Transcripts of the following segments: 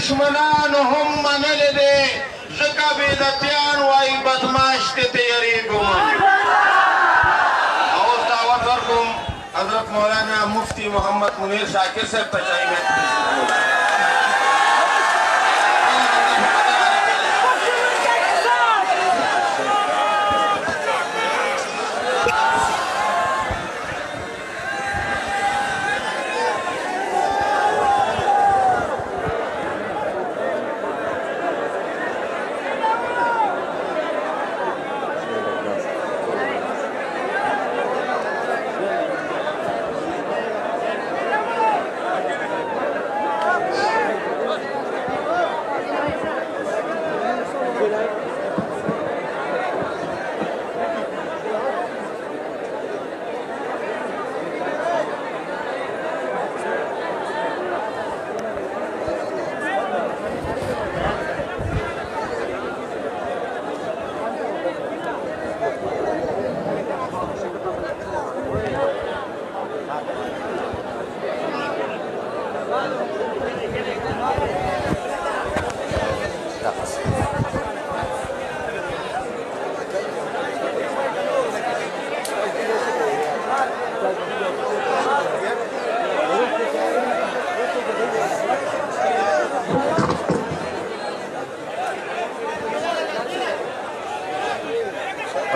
دشمنان هم منل دے زکا بیدتیان وائی بدماش تے تیاری گمان اور دعوت ورکم حضرت مولانا مفتی محمد منیر شاکر صاحب تچائی میں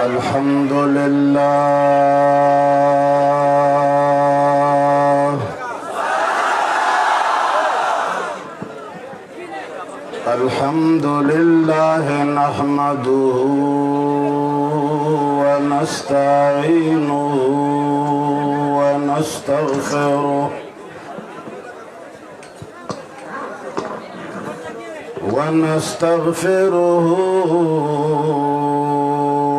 الحمد لله الحمد لله نحمده ونستعينه ونستغفره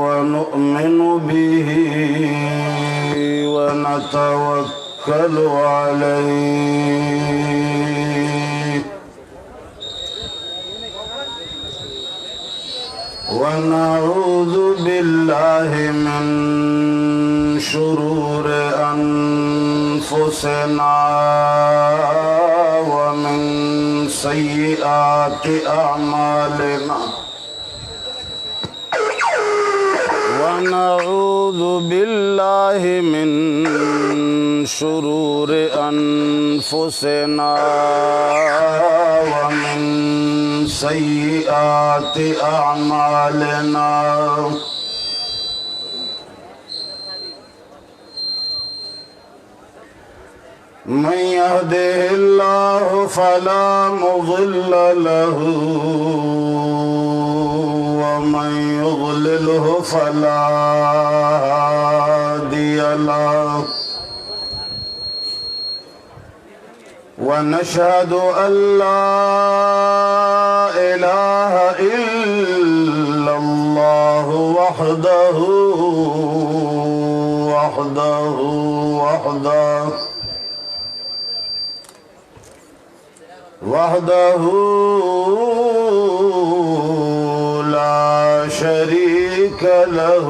ونؤمن به ونتوكل عليه ونعوذ بالله من شرور أنفسنا ومن سيئات أعمالنا ونعوذ بالله من شرور أنفسنا ومن سيئات أعمالنا من يهده الله فلا مضل له ومن يضلله فلا هادي له ونشهد أن لا إله إلا الله وحده لا شريك له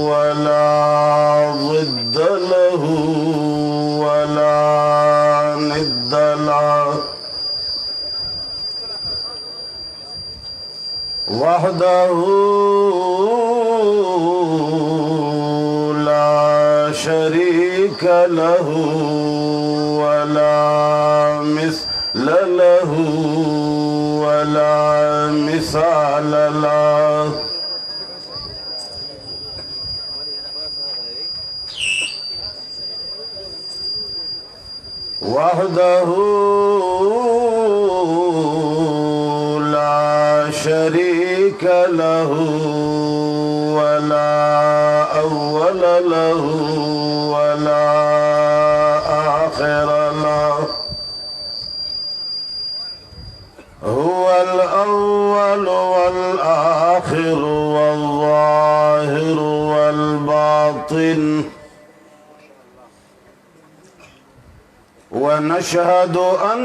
ولا ضد له ولا ند له وحده لا شريك له ولا مثل له ولا مثال له وحده لا شريك له ولا أول له ولا آخر له هو الأول والآخر والظاهر والباطن ونشهد أن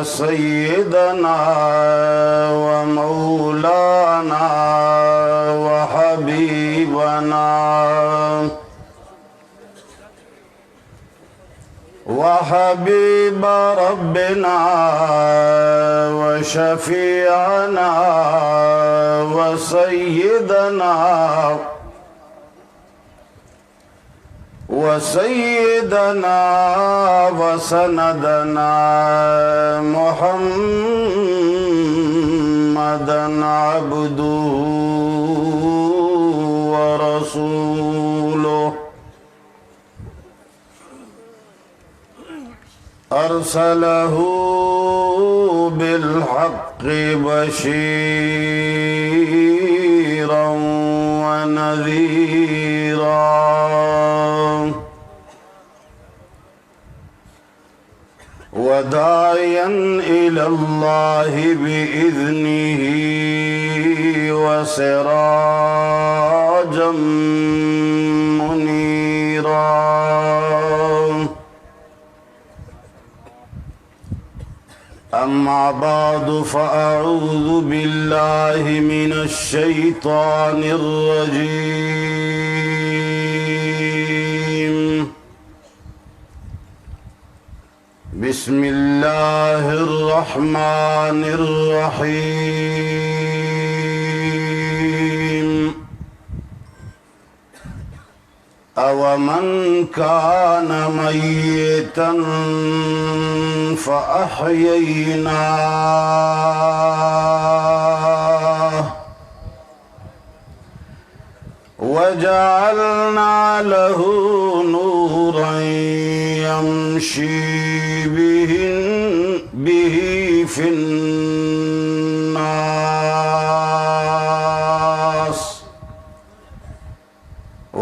سيدنا ومولانا وحبيبنا وحبيب ربنا وشفيعنا وسيدنا وسندنا محمدا عبده ورسوله أرسله بالحق بشيرا ونذيرا وداعيا إلى الله بإذنه وسراجا منيرا أما بعد فأعوذ بالله من الشيطان الرجيم بسم الله الرحمن الرحيم أومن كان ميتا فأحييناه وجعلنا له نورا يمشي به في الناس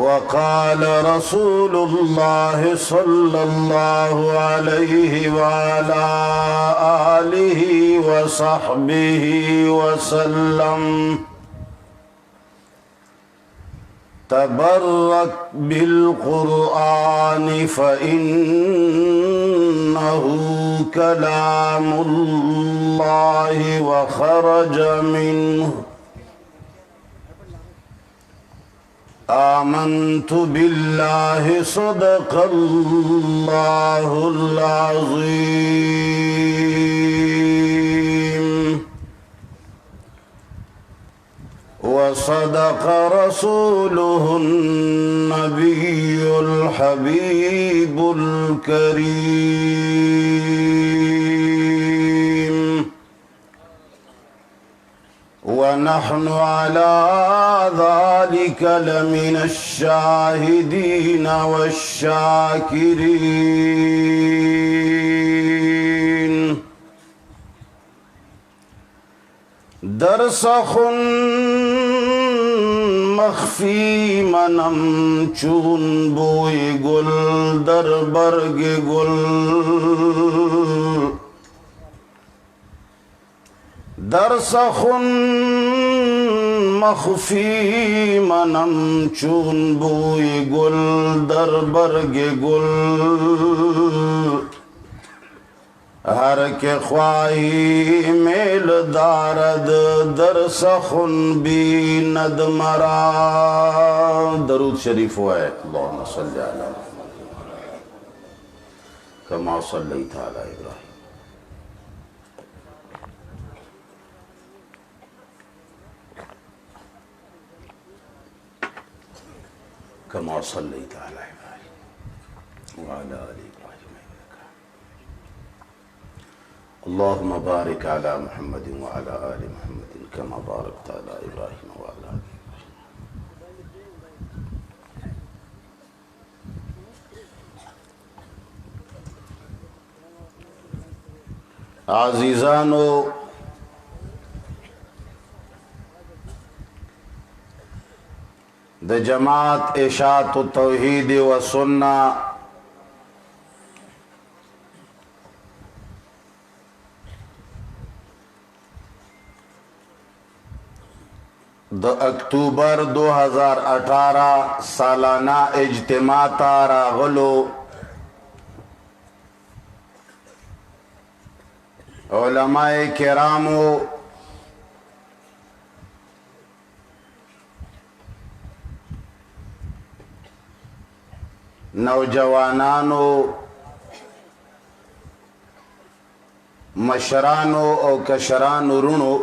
وقال رسول الله صلى الله عليه وعلى آله وصحبه وسلم تبرك بالقرآن فإنه كلام الله وخرج منه آمنت بالله صدق الله العظيم وصدق رسوله النبي الحبيب الكريم ونحن على ذلك لمن الشاهدين والشاكرين درسخ مخفی منم چون بوی گل در برگ گل در سخن مخفی منم چون بوی گل در برگ گل هر که خواهی میل دارد در سخن بیند مرا درود شریف ہوئے اللہم صلی علی کما صلیت علی ابراہیم كما صليت على إبراهيم وعلى آل إبراهيم إنك اللهم بارك على محمد وعلى آل محمد كما باركت على إبراهيم وعلى آل إبراهيم عزيزانو د جماعت اشاعت التوحید و سنہ د اکتوبر 2018 سالانہ اجتماع تا راغلو علماء کرامو نوجوانانو مشرانو او کشرانو رونو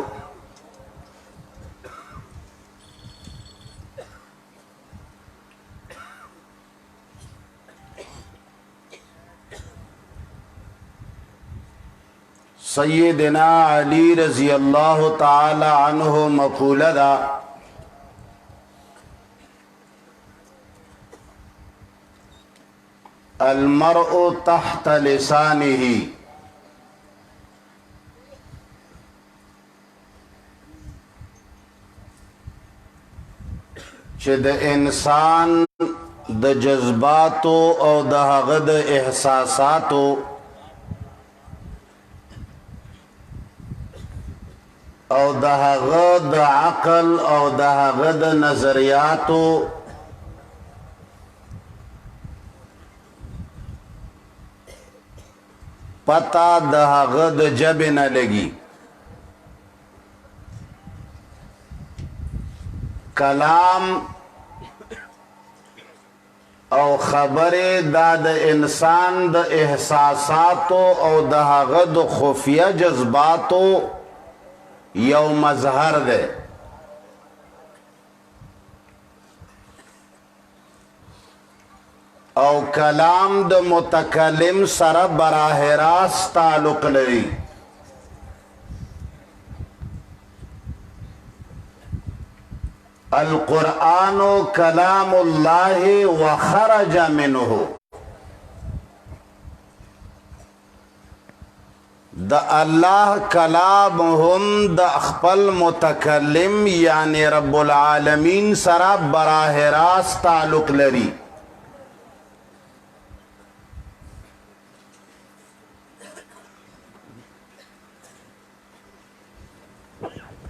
سیدنا علی رضی اللہ تعالی عنہ مقولہ دا المرء تحت لسانه چې د انسان د جذباتو او د هغه د احساساتو او د هغه د عقل او د هغه د نظریاتو پتا د هغه د جبې نه لګي کلام او خبره دا د انسان د احساساتو او د هغه د خفیه جذباتو یو مظهر ده او کلام د متکلم سره براه راست تعلق لري القرآن کلام الله وخرج منه د الله کلام هم د خپل متکلم یعنی رب العالمین سره براه راست تعلق لري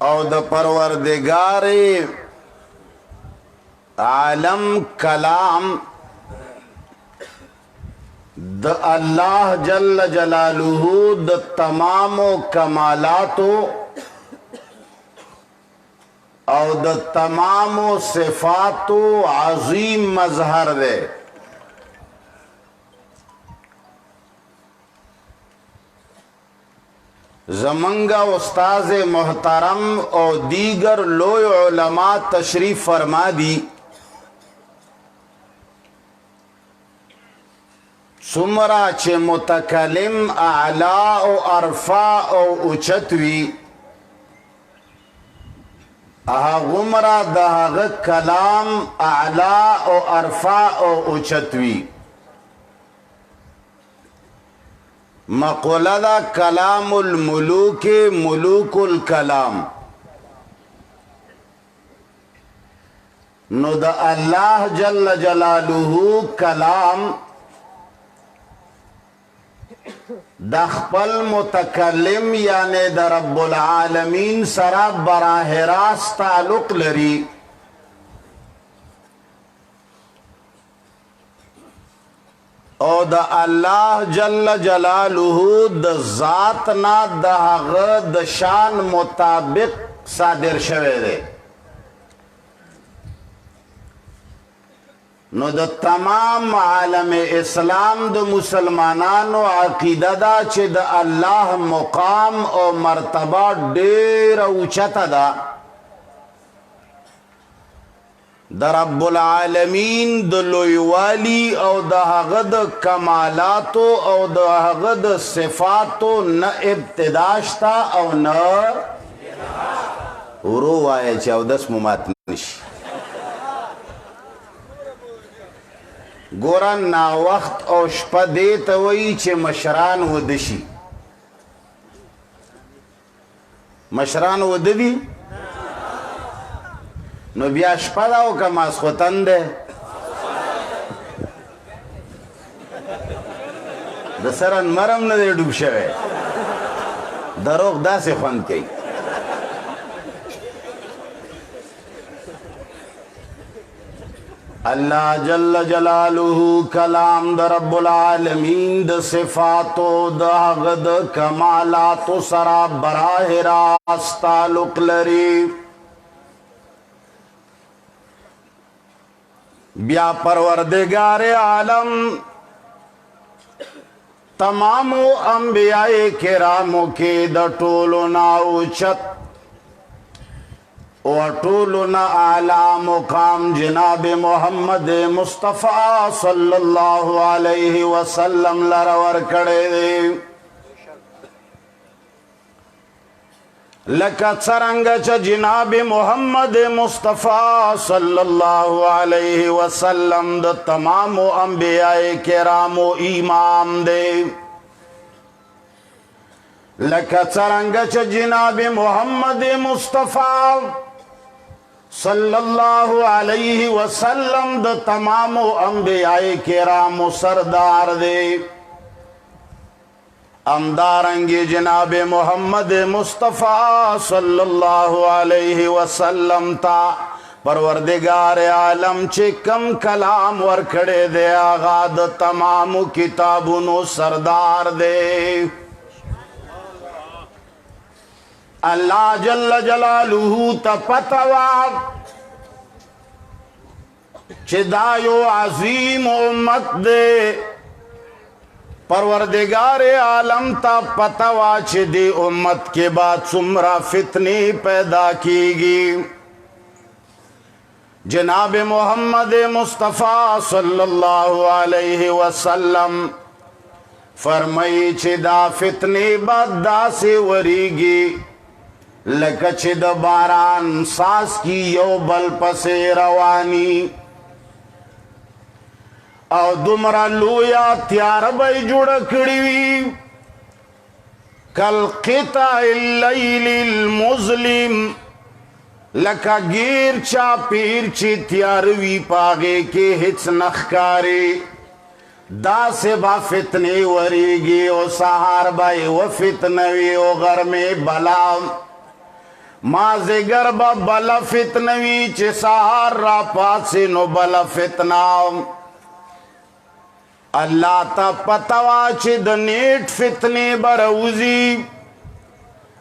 او د پروردگار عالم کلام د الله جل جلاله د تمام کمالاتو او د تمام صفاتو عظیم مظهر ده زمنگا استاذ محترم او دیگر لوی علماء تشریف فرما دی سمرا چه متکلم اعلا او ارفا او اچتوی غمرا دهغ کلام اعلا او ارفا او اچتوی مقولہ دا کلام الملوک ملوک الکلام نو دا اللہ جل جلالہ کلام دا خپل متکلم یعنی دا رب العالمین سرا براہ راست تعلق لري او دا اللہ جل جلالہ دا ذات نا دا هغه د شان مطابق صادر شوه دے نو دا تمام عالم اسلام دا مسلمانانو عقیده دا چه دا اللہ مقام او مرتبہ دیر اوچتا دا دا رب العالمین دا لویوالی او دا هغه کمالاتو او دا هغه صفاتو نا ابتداشتا او نا ورو آئے چه او دس ممات نشی گورا نا وقت او شپا دیتا وی چه مشران ودشی مشران وددی نو بیا شپا داو که ماسخوتن ده ده سرن مرم نده ڈوب شوه دروغ دا سی خوند کئی اللہ جل جلالہ کلام دا رب العالمین دا صفاتو دا غد کمالاتو سرا براہ راست تعلق لری بیا پروردگار عالم तमामो अंबियाए किरामो के द टोलो ना उचत और टोलो ना आला मुकाम जनाब मोहम्मद मुस्तफ़ा सल्लल्लाहु अलैहि वसल्लम लरवर कड़े दे लका सरंग च जनाब मोहम्मद मुस्तफ़ा सल्लल्लाहु अलैहि वसल्लम द तमामो अंबियाए किरामो इमाम दे लका सरंग च जनाब मोहम्मद मुस्तफ़ा सल्लल्लाहु अलैहि वसल्लम द तमामो अंबियाए किरामो सरदार दे अमदारंगे जनाब मोहम्मद मुस्तफ़ा सल्लल्लाहु अलैहि वसल्लम ता परवरदिगार आलम चे कम कलाम वर खड़े दे आगाद तमाम किताबुनो सरदार दे अल्लाह जल्ल जलालुहु तपतवा चिदायो अजीम उम्मत दे परवरदिगार आलम ता पतवा चिदी उम्मत के बाद सुमरा फितनी पैदा कीगी जनाब मोहम्मद मुस्तफ़ा सल्लल्लाहु अलैहि वसल्लम फरमाई चिदा फितनी बदा से वरीगी लकचिद बारान सास की यो बल पसे रवानी और दुमरा लूया त्यार बई जुड़कड़ी कल क़िता इल्लैलिल मुज़लिम लका गिर चा पीर ची त्यारवी पागे के हिच नखकारे दा से बा फितने वरीगी ओ सहार बाई वो फितनवी ओ घर में बलाम माजे गरबा बला फितनवी चे सहार रा पासे नो बला फितनाम अल्लाह ता पतवा चे द नेट फितने बरउजी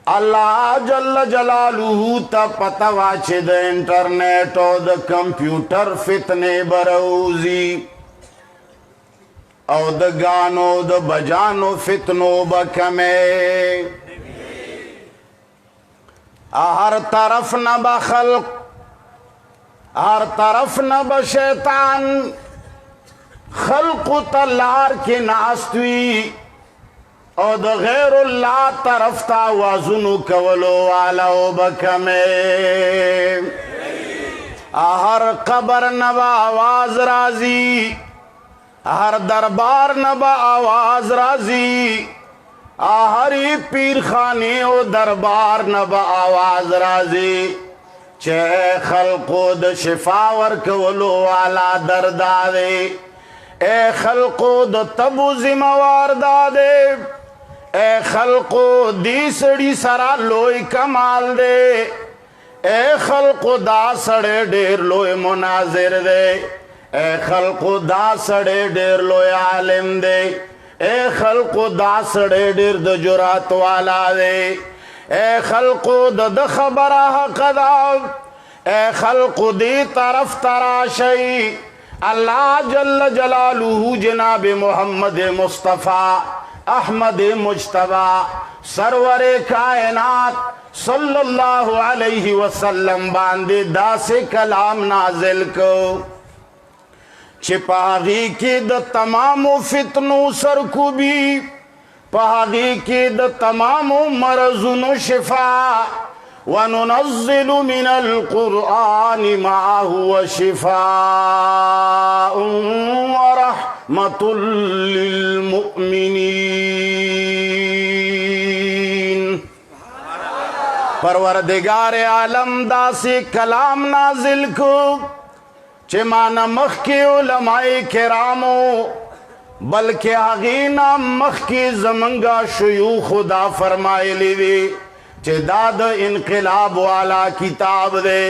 अल्लाह जल्ल जलालुहु ता पतवा चे द इंटरनेट और द कंप्यूटर फितने बरउजी और द गानो द बजानो फितनो बकमे हर तरफ न बखल्क हर तरफ न बशैतान खल्क तलार के नास्तवी और द गैरुल्लाह तरफ ता वाजुनु कवलो वाला बकमे हर कबर नबा आवाज राजी हर दरबार नबा आवाज राजी हरी पीर खाने ओ दरबार नबा आवाज राजी चे खल्को द शिफावर कवलो वाला दरदादे ए खल्को द तबु जिम्मेवार दादे ए खल्को दी सड़ी सरा लोई कमाल दे ए खल्को दा सड़े ढेर लोई मुनाजिर दे ए खल्को दा सड़े ढेर लोई आलिम दे ए खल्को दा सड़े ढेर द जुरात वाला दे ए खल्को द खबरा कदाब ए खल्को दी तरफ तराशई अल्लाह जल्ल जलालुहु जनाब मोहम्मद मुस्तफ़ा अहमद मुज्तबा सरवरे कायनात सल्लल्लाहु अलैहि वसल्लम बांदे दासे कलाम नाजिल को छिपागी के द तमामो फितनो सरकुबी पहागी के द तमामो मरजुनो शिफा वनुनज़्ज़िलु मिनल क़ुरआनि मा हुवा शिफ़ाउन व रहमतुल लिल मुमिनीन परवरदिगार आलम दासी कलाम नाजिल को चे माना मख के उलमाए किरामो बल्कि आगीना मख के जमंगा शुयू खुदा फरमाए लेवे चे दाद इनकलाब वाला किताब दे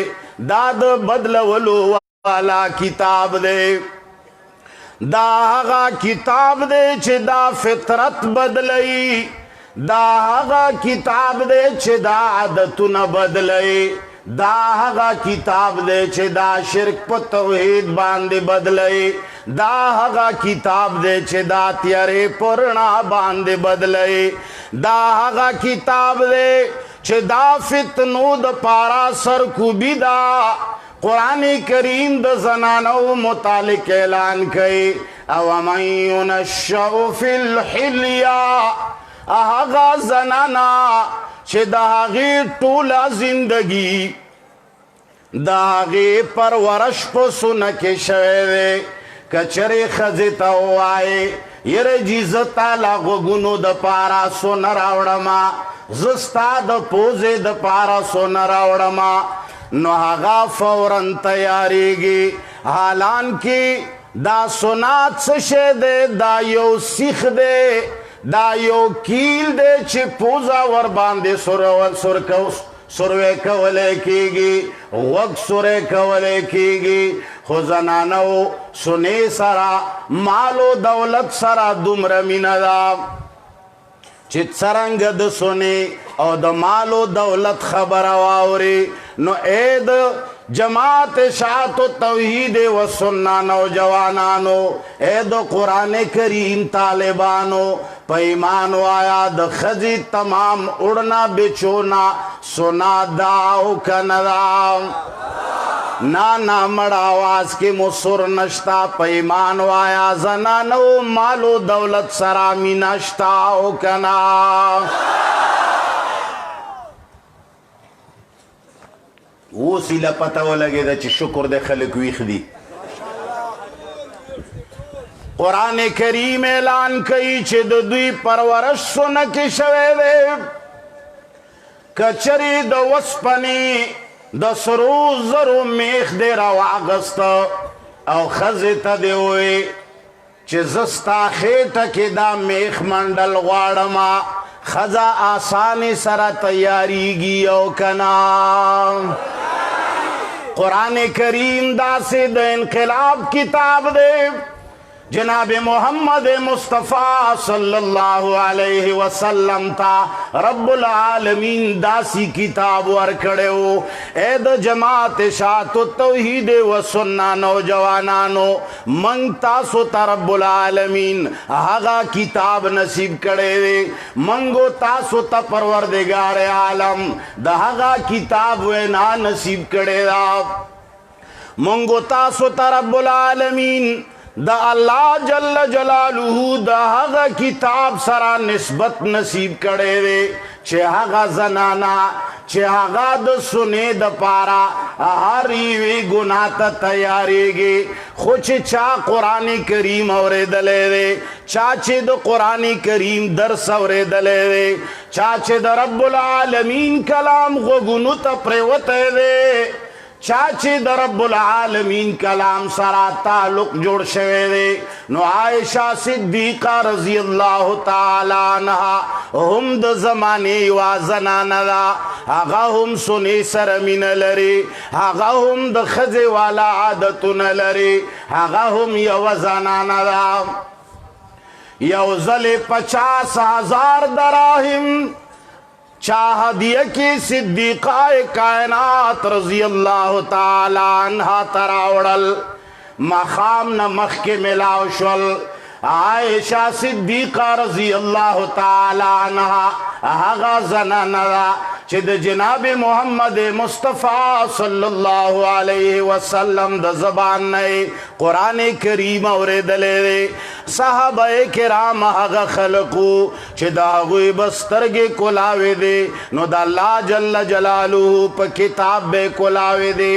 दाद बदलवलो वाला किताब दे दागा किताब दे चे दा फितरत बदलई दागा किताब दे चे दा आदतु न बदलई दागा किताब दे चे दा शिरक प तौहीद बांधे बदलई دا هغه کتاب دے چې دا تیارې پرنا باندې بدلئ دا هغه کتاب دے چې دا فتنو د پارا سرکوبی دا قرآن کریم د زنانو متعلق اعلان کئی او من ينشأ فی الحلیہ هغه زنانا چې د هغې ټوله زندگی د هغې پرورش په سونه کې شوی دی کچرې ښځې ته ووایې یره جي زه تا لا غوږونو د پاره سونه راوړمه زه ستا د پوزې د پاره سونه راوړمه نو هغه فوراً تیاریږي حالان کې دا سنات څه شی دی دا یو سیخ دی دا یو کیل دی چې پوزه ور باندې سروې کولی کېږي غوږ سوری کولی کېږي خو زنانو سنې سره مالو دولت سره دومره مینه ده چې څرنګه د سنې او د مالو دولت خبره واوري نو اے د جماعت اشاعت و توحید و سنہ نوجوانانو اے د قرآن کریم طالبانو پا ایمانو آیا د خزی تمام اڑنا بچونا سنا داو کندام نانا مڑا آواز کی مصر نشتا پا ایمانو آیا زنانو مالو دولت سرامی نشتاو کنا اوسی لپتا و لگے دا چی شکر دے خلق ویخ دی قرآن کریم اعلان کئی چی دو دوی پرورش سنکی شوے دے کچری دا وسپنی دا سرو زرو میخ دے رواغست او خزیتا دے ہوئی چی زستا خیٹا کی دا میخ مندل غاڑما خزا آسانی سرا تیاری گی او کنا قرآن کریم دا سے دا انقلاب کتاب دے جناب محمد مصطفیٰ صلی اللہ علیہ وسلم تا رب العالمین داسی کتاب ورکڑے ہو اے دا جماعت اشاعت و توحید و سنہ نوجوانانو منگتا سو تا رب العالمین آغا کتاب نصیب کڑے دے منگو تاسو تا پروردگار عالم دا آغا کتاب وینا نصیب کڑے دا منگو تاسو تا رب العالمین دا اللہ جل جلالہ دا ہغا کتاب سرا نسبت نصیب کڑے دے چھے ہغا زنانا چھے ہغا دا سنے دا پارا ہر ایوی گناہ تا تیاری گے خوچ چا قرآن کریم اورے دلے دے چاچے دا قرآن کریم درس اورے دلے دے چاچے دا رب العالمین کلام غگنو تا پریوتے دے چاچے دا رب العالمین کلام سرا تعلق جوڑ شوے دے نو عائشہ صدیقہ رضی اللہ تعالی عنہ ہم دا زمانے وازنانا دا آغا ہم سنے سرمین لرے آغا ہم دا خزے والا عادتن لرے آغا ہم یو زنانا دا یو زل 50,000 دراہم چاہ دیا کی صدیقہ کائنات رضی اللہ تعالی عنہ تراوڑل مخام نمخ کے ملاو شول عائشہ صدیقہ رضی اللہ تعالی عنہ آغا زنانا دا چید جناب محمد مصطفیٰ صلی اللہ علیہ وسلم دا زبان نئے قرآن کریم اور دلے دے صحابہ کرام آغا خلقو چید آغوی بسترگے کلاوے دے نو دا اللہ جل جلالہ پا کتاب بے کلاوے دے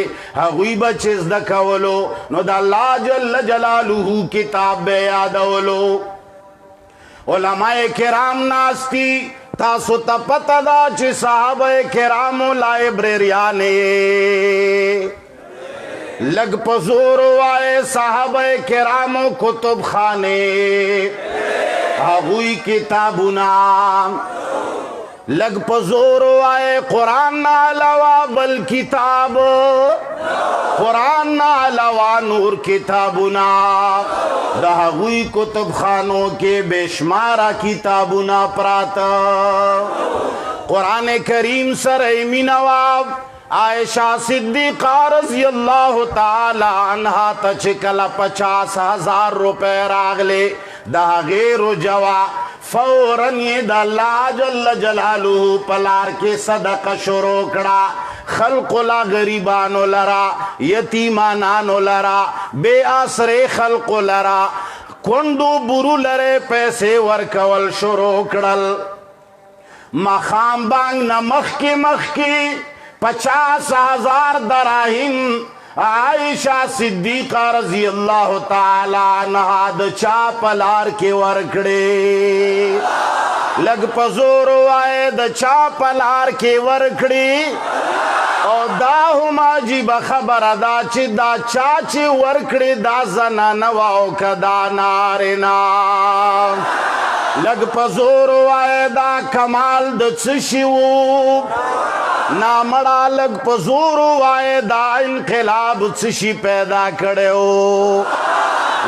آغوی بچیز دکھولو نو دا اللہ جل جلالہ کتاب بے یادولو علماء کرام ناستی تاسو تا پتا دا چی صحابہ کرامو لائبریریانے لگ پزور آئے صحابہ کرامو کتب خانے آغوی کتابنا لگ پزور آئے قرآن نا علاوہ بل کتاب قرآن نا علاوہ نور کتابنا دا آغوی کتب خانوں کے بے شمارا کتابنا پراتا قرآن کریم سر ایمی نواب عائشہ صدیقہ رضی اللہ تعالی عنہا تا چکل 50,000 روپے راغلے دا غیر جوا فوراً یہ دا اللہ جل جلالہ پلار کے صدقہ شروع کڑا خلق لا غریبانو لرا یتیمانانو لرا بے آسر خلق لرا کندو برو لرے پیسے ورکول شروع کڑل مخام بانگ نمخ کی 50,000 دراہم عائشہ صدیقہ رضی اللہ تعالی عنہا د چا پلار کے ورکڑے لگ پزور آئے د چا پلار کے ورکڑی او دا ہما جی بخبر دا چی دا چاچی ورکڑی دا زنان واو کدا نارنا لگ پزور آئے دا کمال د چشیو نامڑا لگ پزور آئے دا انقلاب چشی پیدا کڑے ہو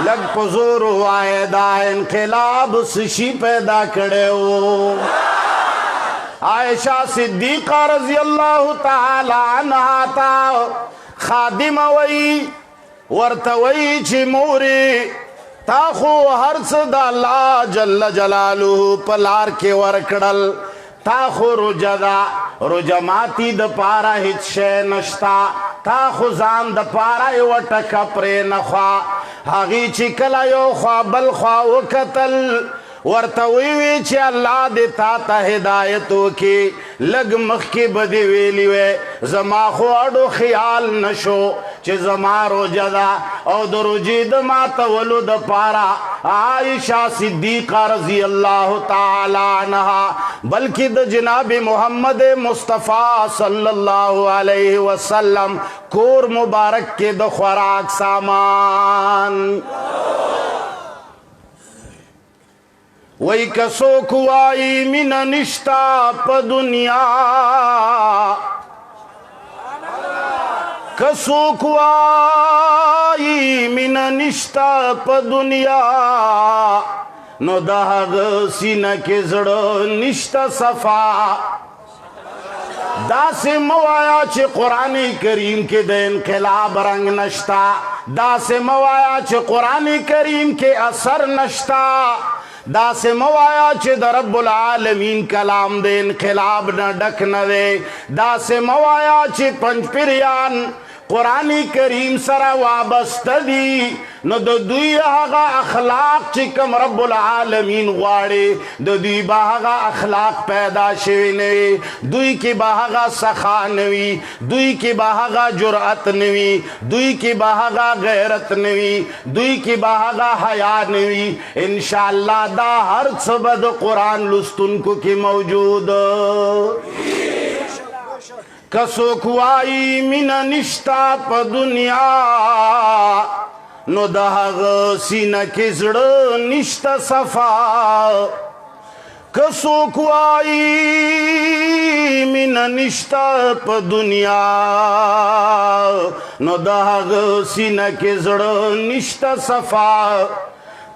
لگ پزور آئے دا انقلاب چشی پیدا کڑے ہو عائشہ صدیقہ رضی اللہ تعالی عنہا تا خادم وی ورتوی چی موری تا خو ہرس دا اللہ جل جلالہ پلار کے ورکڑل تا خو رجدا رجماتی د پارا ہیچ شے نشتا تا خو زان د پارا یوٹا کپرے نخوا حقی چی کلا یو خوا بل خوا وکتل ورتویوی چی اللہ دیتا تا ہدایتو کی لگ مخ کی بدی ویلی وے زما خو اڈو خیال نشو چی زما رو جدا او درو جید ما تولو د پارا عائشہ صدیقہ رضی اللہ تعالی عنہا بلکہ د جناب محمد مصطفیٰ صلی اللہ علیہ وسلم کور مبارک کے د خوراک سامان وی کسو کوائی من نشتا پا دنیا کسو کوائی من نشتا پا دنیا نو دہغ سینہ کے زڑ نشتا صفا دا سے موایا چھ قرآن کریم کے دے انقلاب رنگ نشتا دا سے موایا چھ قرآن کریم کے اثر نشتا دا سے موایا چھ دا رب العالمین کلام دے انقلاب نہ ڈک نہ دے دا سے موایا چھ پنج پریان قرآن کریم سرا وابست دی نو دو دوی آغا اخلاق چکم رب العالمین غاڑے دو دوی باہغا اخلاق پیدا شوی نوی دوی کی باہغا سخا نوی دوی کی باہغا جرأت نوی دوی کی باہغا غیرت نوی دوی کی باہغا حیا نوی انشاءاللہ دا ہر سبد قرآن لستن کو کی موجود کسو کوائی من نشتا پا دنیا نو دہغ سینہ کے زڑ نشتا صفا کسو کوائی من نشتا پا دنیا نو دہغ سینہ کے زڑ نشتا صفا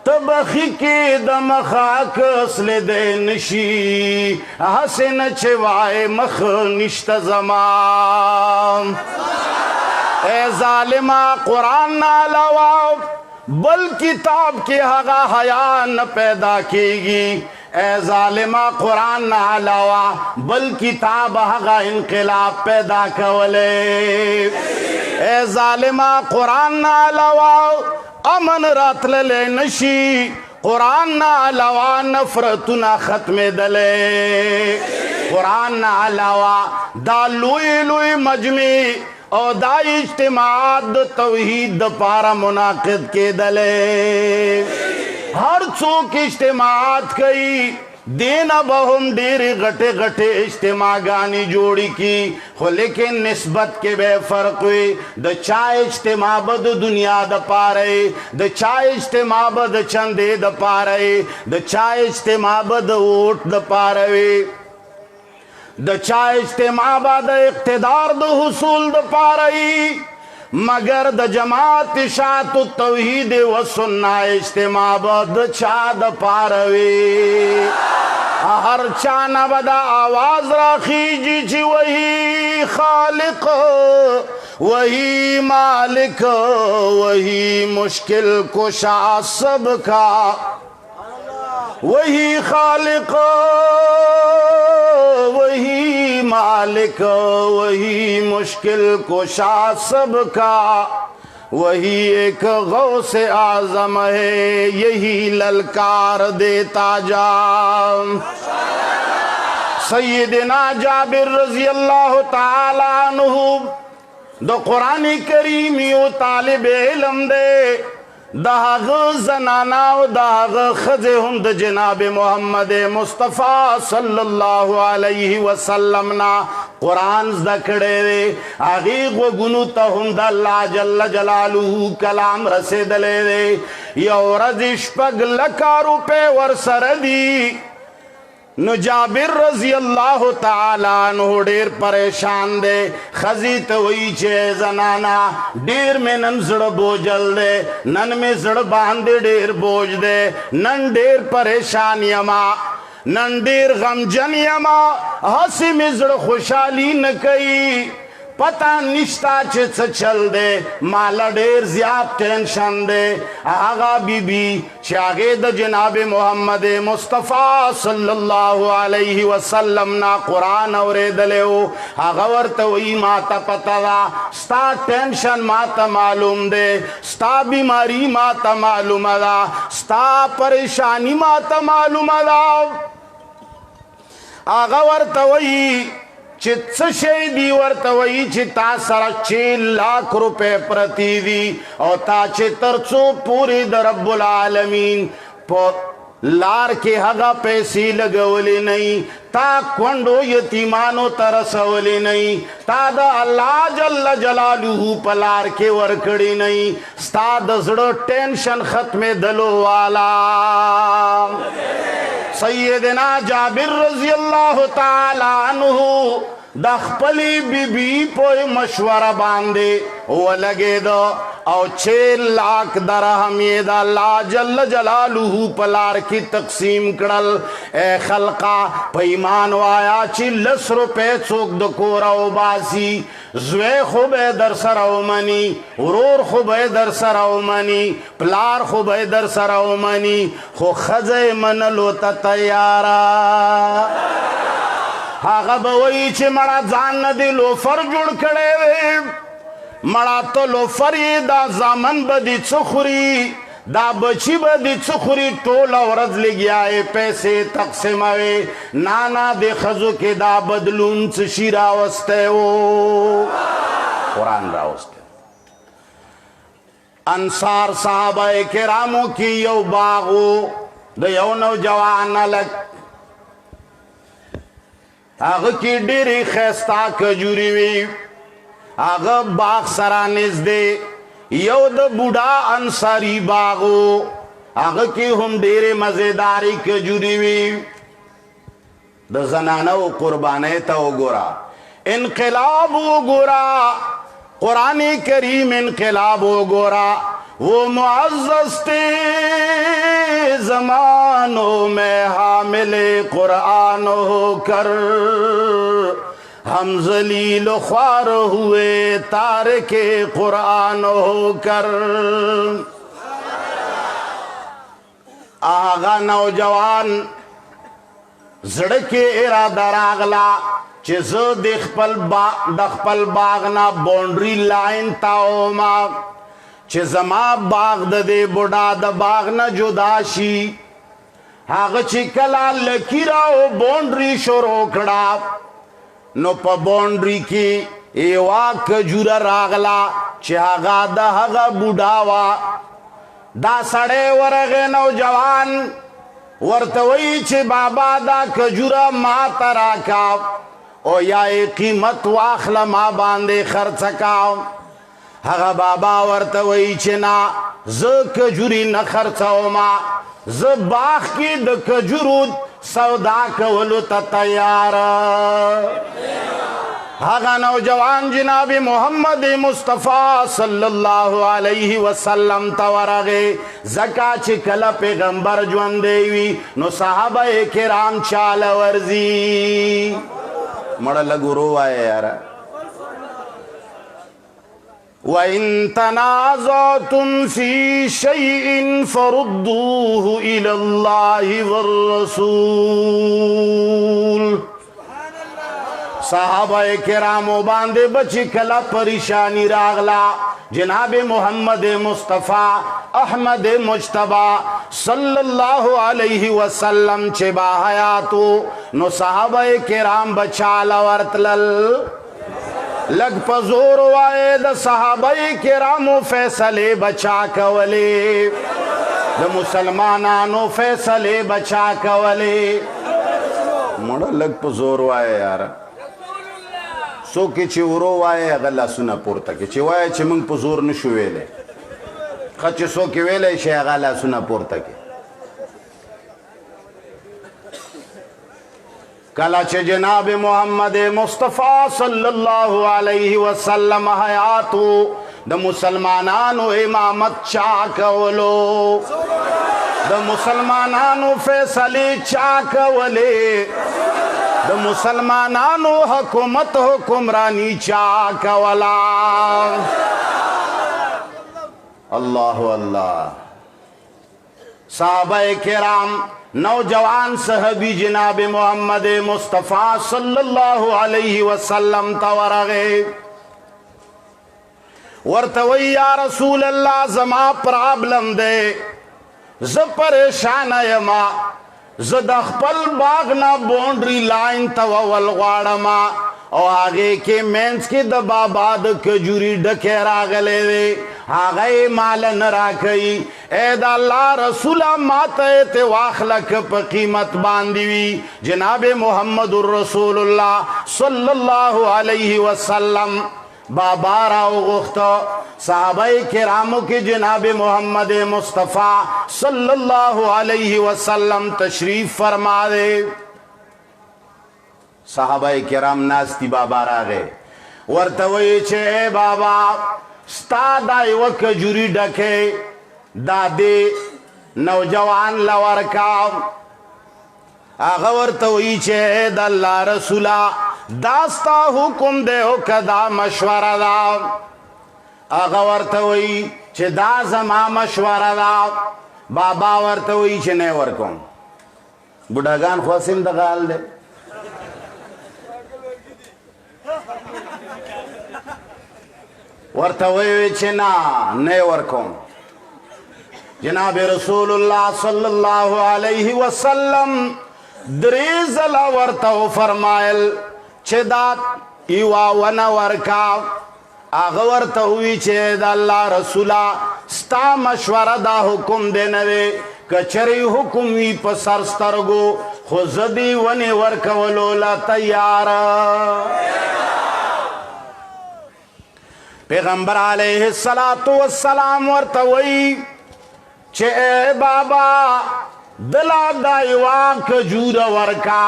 تبخی کے دم خاک اصل دے نشی حسن چوائے مخ نشت زمان اے ظالمہ قرآن نہ علاوہ بل کتاب کی حقا حیا نہ پیدا کی گی اے ظالمہ قرآن نہ علاوہ بل کتاب حقا انقلاب پیدا کولے اے ظالمہ قرآن نہ علاوہ امن رات لے نشی قرآن نہ علاوہ نفرتنا ختم دلے قرآن نہ علاوہ دا لوئی لوئی مجمع او دا اجتماعات دا توحید دا پارا مناقض کے دلے ہر چوک اجتماعات کئی دینا بہم ڈیری گھٹے گھٹے اجتماع گانی جوڑی کی خو لیکن نسبت کے بے فرق ہوئی دا چاہ اجتماع بد دنیا دا پارے دا چاہ اجتماع بد چندے دا پارے دا چاہ اجتماع بد ووٹ دا پارے دا چاہ اجتماع بد اقتدار دا حصول دا پارے مگر دا جماعت شاعت التوحید و سنہ اجتماع بد چاہ دا پاروی ہر چانا بدا آواز راخیجی چی وہی خالق وہی مالک وہی مشکل کشا سب کا وہی خالق وہی مالک وہی مشکل کشا سب کا وہی ایک غوث اعظم ہے یہی للکار دیتا جا سیدنا جابر رضی اللہ تعالی عنہ دو قرآن کریمیو طالب علم دے داغ زنانا و داغ خزہم دا جناب محمد مصطفیٰ صلی اللہ علیہ وسلم نا قرآن ذکڑے دے آغیق و گنو تہم دا اللہ جل جلالہ کلام رسیدلے دے یو رزش پگ لکا روپے ورسر دی نو جابر رضی اللہ تعالیٰ عنہ دیر پریشان دے خزیت وی چے زنانا دیر میں نن زڑ بوجل دے نن میں زڑ باندے دیر بوج دے نن دیر پریشان یما نن دیر غمجن یما ہسی میں زڑ خوشحالی نکئی پتہ نشتا چھ چل دے مالا دیر زیاد ٹینشن دے آغا بی بی چاگے دا جناب محمد مصطفیٰ صلی اللہ علیہ وسلم نا قرآن اورے دلیو آغا ورطوئی ماتا پتہ دا ستا ٹینشن ماتا معلوم دے ستا بیماری ماتا معلوم دا ستا پریشانی ماتا معلوم دا آغا ورطوئی چت شیدی ورطوئی چی تا سر 6 لاکھ روپے پرتی دی او تا چی ترچو پوری در رب العالمین لار کے حقا پیسی لگولی نہیں تا کونڈو یتیمانو ترسولی نہیں تا دا اللہ جل جلالہ پلار کے ورکڑی نہیں ستا دزڑو ٹینشن ختم دلو والا سیدنا جابر رضی اللہ تعالی عنہ دا خپلی بی بی پوئی مشورہ باندے وہ لگے دا او 6 لاکھ درہم یہ دا اللہ جل جلالہ پلار کی تقسیم کرل اے خلقا پیمان وایا چی 10 روپے چوک دکورا و باسی زوے خوبے در سراو منی ورور خوبے در سراو منی پلار خوبے در سراو منی خو خزے منلو تا تیارا آغا بوئی چھ مڑا زان ندی لوفر جوڑ کڑے وے مڑا تو لوفری دا زامن بدی چخوری دا بچی بدی چخوری ٹولا ورز لگیائے پیسے تقسیموے نانا دے خزو کے دا بدلون چشی راوستے ہو قرآن راوستے انصار صحابہ کراموں کی یو باغو دا یو نوجوان لگ آغا کی ڈیری خیستا کجوری وی آغا باغ سرانیز دے یو دا بوڑا انصاری باغو آغا کی ہم ڈیری مزیداری کجوری وی دا زنانو قربانے تا گورا انقلاب گورا قرآن کریم انقلاب گورا وہ معزز تے زمانوں میں حامل قرآن ہو کر ہم ذلیل و خوار ہوئے تارک قرآن ہو کر آغا نوجوان زڑکے ارادہ راغلا چیز دخپل باغنا بونڈری لائن تاو ما چه زما باغ دے بڑا دا باغ نا جداشی آغا چه کلا لکی راو بونڈری شروع کڑا نو پا بونڈری کی ایوا کجورا راغلا چه آغا دا آغا بڑاوا دا سڑے ورغ نوجوان ورتوئی چه بابا دا کجورا ما تراکا او یا قیمت واخلا ما باندے خرچکاو آغا بابا ورتوئی چنا ز کجوری نخرچاو ما ز باغ کی د کجورو سودا کولو تا تیارا هغه نوجوان جناب محمد مصطفی صلی الله علیه وسلم ته ورغی زکا چې کله پیغمبر ژوندی وي نو صحابه کرام چاله ورځي مړه لږ ورو وایه یاره وَإِن تَنَازَعْتُمْ فِي شَيْءٍ فَرُدُّوهُ إِلَى اللَّهِ وَالرَّسُولِ صحابه کرامو باندې بچی کلا پریشانی راغلا جناب محمد مصطفی احمد مجتبی صلی الله علیه وسلم چې با حیاتو نو صحابه کرام بچالا ورتلل لگ پزور وائے دا صحابہ کرامو فیصلے بچا کولے دا مسلمانانو فیصلے بچا کولے مڑا لگ پزور وائے یارا سو کی چی ورو وائے اغلا سنا پورتا کی چی وائے چی منگ پزور نشو ویلے خچ سو کی ویلے شی اغلا سنا پورتا کی کلا چه جناب محمد مصطفی صلی اللہ علیہ وسلم حیاتو دا مسلمانانو امامت چاکولو دا مسلمانانو فیصلی چاکولے دا مسلمانانو حکومت حکمرانی چاکولا اللہ اللہ صحابہ کرام نوجوان صحابی جناب محمد مصطفی صلی اللہ علیہ وسلم تورغے ورتوی یا رسول اللہ زما پرابلم دے ز پریشان یما ز د خپل باغ نه بونډري لاین تول غواړما او هغه کې مینس کې د بابا د کجوري ډکه راغلې وي هغه مال نه راکړي اے د الله رسول ماته ته واخلک په قیمت باندې وي جناب محمد رسول الله صلی الله علیه وسلم بابا راو غختو صحابہ کرامو کی جناب محمد مصطفی صلی اللہ علیہ وسلم تشریف فرما دے صحابہ کرام ناستی بابا را گئے ورتوئی چھے بابا ستا دائی و کجوری ڈکے دادے نوجوان لورکاو آغا ورتوئی چھے دا اللہ رسولہ داستا حکم دے ہو کدا مشورہ دا آغا ورتوئی چھے دا زما مشورہ دا بابا ورتوئی چھے نئے ورکم بڑھگان خواسم دا غال دے ورتوئی چھے نا نئے ورکم جناب رسول اللہ صلی اللہ علیہ وسلم دریز ورتو فرمائل چھے دا ایوا ونا ورکا آغا ورتوی چھے دا اللہ رسولہ ستا مشورہ دا حکم دے نوے کچری حکم وی پسرسترگو خوزدی ونی ورکولو لا تیار پیغمبر علیہ السلام ورتوی چھے اے بابا دلا دائیوا کجور ورکا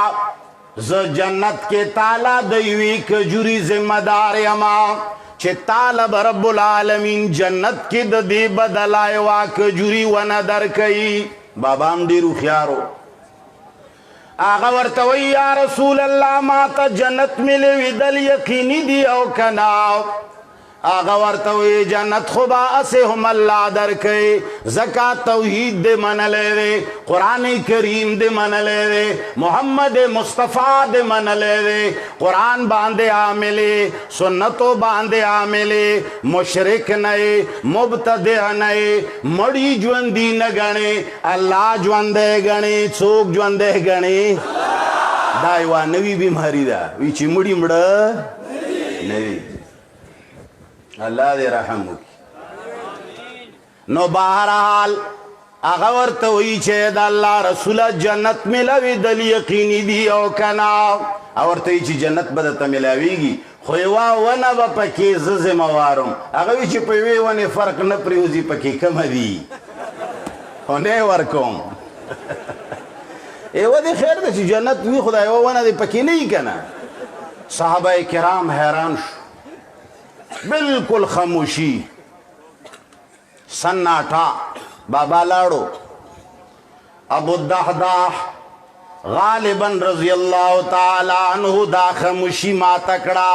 ز جنت کے تالا دیوی کجوری ذمہ دار یما چھے طالب رب العالمین جنت کی دی بدلائیوا کجوری وندر کئی بابا ہم دیرو خیارو آغا ورتوی یا رسول اللہ ماتا جنت ملے وی دل یقینی دی او کناو آغا ورتوی جنت خوبا اسے ہم اللہ در کئی زکاة توحید دے من لے دے قرآن کریم دے من لے دے محمد مصطفیٰ دے من لے دے قرآن باندے عاملے سنتو باندے عاملے مشرک نئے مبتدع نئے مڑی جوندی نگنے اللہ جوندے گنے چوک جوندے گنے دائیوہ نوی بیماری دا ویچی مڑی مڑا نوی اللہ دے رحم کی نو بہرحال آغا ورتوئی چھے دا اللہ رسول جنت ملوی دل یقینی دی او کناو ورتوئی چھے جنت بدتا ملوی گی خویوا ونا با پکی زز موارم آغاوی چھے پیوی ونی فرق نپریوزی پکی کم دی ہونے ورکوم ایوہ دی خیر دا چھے جنت وی خدا ایوہ ونا دی پکی نہیں کنا صحابه کرام حیران شو بالکل خاموشی سناٹا بابا لاړو ابو الدحداح غالبا رضی اللہ تعالی عنہ دا خاموشی ما تکڑا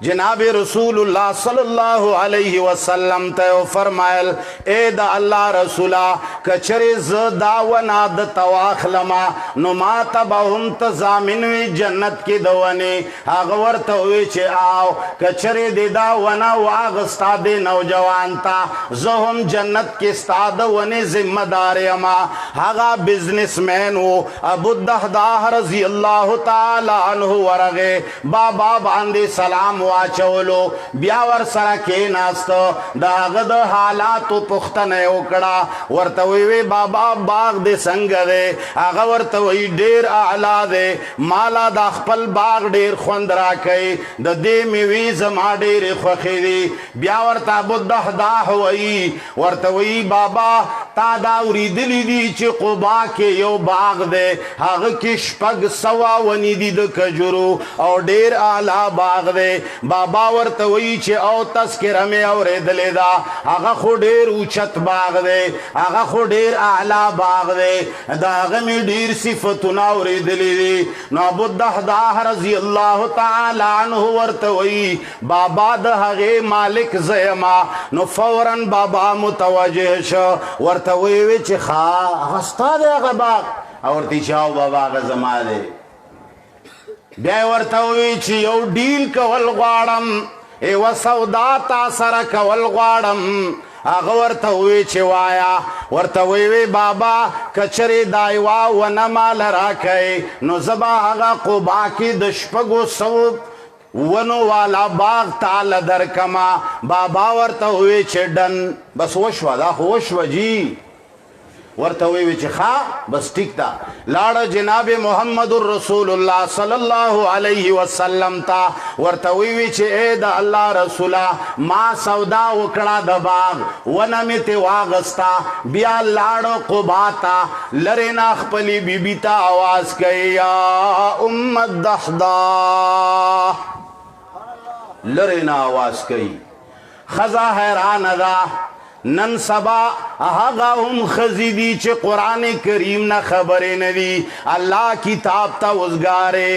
جناب رسول اللہ صلی اللہ علیہ وسلم ته فرمایل اے دا اللہ رسولا کچری ز داونا د تواخلما نو ما تبهم تزامن وی جنت کی دوانی هغه ورته وی چې آو کچری دی داونا واغستا دی نوجوان تا زهم جنت کی استاد ونی ذمہ دار یما هغه بزنس مین وو ابو الدحداح رضی اللہ تعالی عنہ ورغه بابا باندې سلام واچولو بیا ور سره کې ناستو دا غد حالاتو پختنه وکړه ورته وی بابا باغ دې څنګه دی هغه ورته وی ډیر اعلی دی مالا دا خپل باغ ډیر خوند راکې د دې میوي زما ډیر خوښې دي بیا ورته ابو الدحداح وی ورته وی بابا تا دا اوریدلی دي چې قبا کې یو باغ دی هغه کې شپږ سوه ونې دي د کجورو او ډیر اعلی باغ دی بابا ورته وی چې او تذکره مې اورېدلې ده هغه خو ډېر اوچت باغ دی هغه خو ډېر اعلی باغ دی د هغه مې ډېر صفتونه اورېدلي دي نو ابو الدحداح رضی الله تعالی عنه ورته وی بابا د هغې مالک زه یما نو فورا بابا متوجه شو ورته وی چې ښه هغه ستا دی هغه باغ او ورته چې او بابا هغه زما دی بیا ورته وی چې یو ډیل کول غواړم یوه سودا تا سره کول غواړم هغه ورته وی چې وایا ورته وی بابا کچرې دا یوه ونه مال راکئ نو زه به هغه قبا کې د شپږو سوو ونو والا باغ تعالی درکما بابا ورته وی چې ډن بس وشوه دا خو وشوه جی ورته وی چې ښه بس ټیک ده لاړه جناب محمد رسول الله صلی الله علیه وسلم ته ورته وی چې اے د الله رسوله ما سودا وکړه د باغ ونه مې ترې واغستا بیا لاړه قبا ته لرې نه خپلې بیبي ته آواز کوي یا ام الدحداح لرې نه آواز کوي ښځه حیرانه ده نن سبا هغه هم ښځې دي چې قرآن کریم نه خبرې نه دي الله کتاب ته وزګارې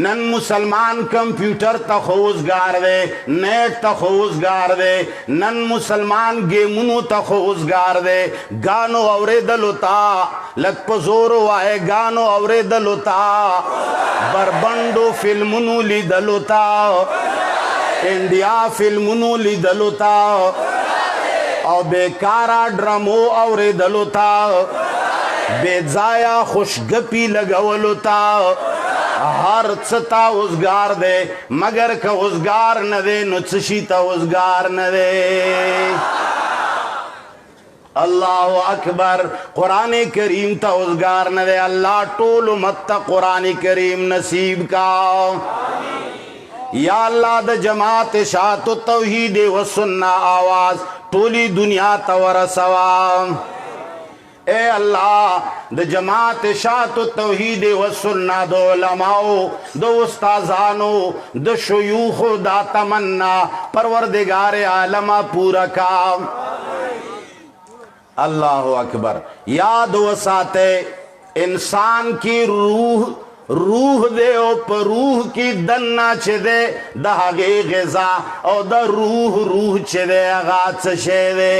نن مسلمان کمپیوټر ته خو وزګار دی نیټ ته خو وزګار دی نن مسلمان گیمونو ته خو وزګار دی ګانو اورېدلو ته لږ په زور وایې ګانو اورېدلو ته بربنډو فلمونو لیدلو ته انډیا فلمونو لیدلو ته او بیکارا ډرامو اورېدلو ته بې ځایه خوشګپي لګولو ته هر څه ته وزګار دی مګر که وزګار نه دی نو څه شي ته وزګار نه دی اللہ اکبر قرآن کریم تا وزگار نہ دے اللہ ٹول امت تا قرآن کریم نصیب کا یا اللہ دا جماعت شاعت و توحید و سنہ آواز ٹولی دنیا تا ورسوا اے اللہ دا جماعت شاعت و توحید و سنہ دو علماء دو استازانو دو شیوخ دا تمنا پروردگار عالم پورا کام اللہ اکبر یاد وساتے انسان کی روح دے او پر روح کی دننا چھ دے دا غی غذا او دا روح چھ دے اغاز چھ دے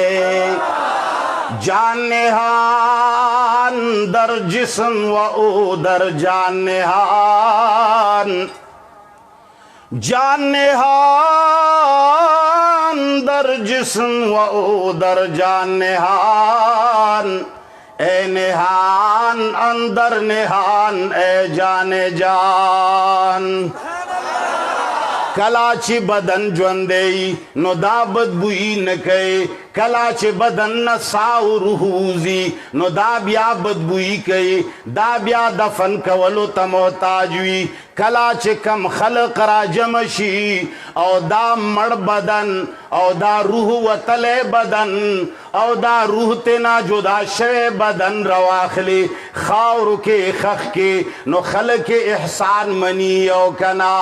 جان نہان در جسم و او در جان نہان جان نہان در جسم و او در جان نہان اے نہان اندر نہان اے جان جان کلا چی بدن جوندی نو دا بدبوئی نکے کلا چې بدن نه ساو روح وځي نو دا بیا بدبویي کوي دا بیا دفن کولو ته محتاج وي کلا چې کم خلق را جمع شي او دا مړ بدن او دا روح وتلی بدن او دا روح تینا جدا شوی بدن رواخلی خاورو کې خخ کې نو خلق احسان منی او کنا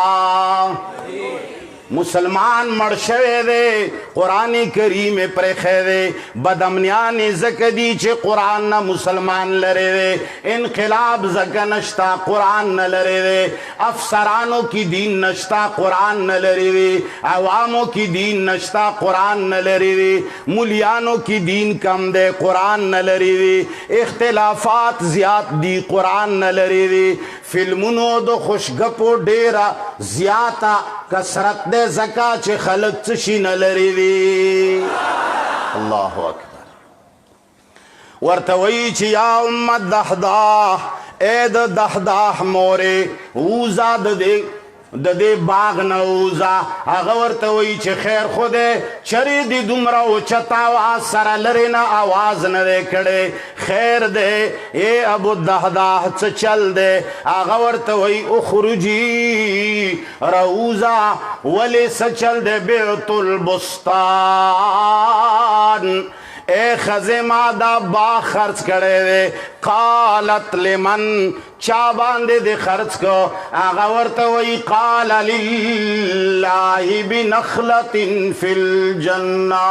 مسلمان مړ شوی دی قرآن کریم پرېښی دی بدامنیانې ځکه دي چې قرآن نه مسلمان لرې دی انقلاب ځکه نشته قرآن نه لرې دی افسرانو کې دین نشته قرآن نه لرې دی عوامو کې دین نشته قرآن نه لرې دی مولیانو کې دین کم دی قرآن نه لرې دی اختلافات زیات دي قرآن نه لرې دی فلمونو د خوشګپو ډېره زیاته کثرت دی زکا چې خلق څه شي نه لري دي الله اکبر ورته وایي چې یا امت دحداح ای د دحداح مورې ووځه د دې باغ نه ووځه هغه ورته وایي چې خیر خو دی چرې دې دومره اوچته اواز سره لرې نه اواز نه دی کړی خیر دی ای ابو الدحداح څه چل دی هغه ورته وایي اخرجي راوځه ولې څه چل دی بعت البستان اے خزے ما دا باغ خرچ کڑے دے قالت لمن چا باندے دے خرچ کو آغا ورتوئی قال للہ بنخلت فی الجنہ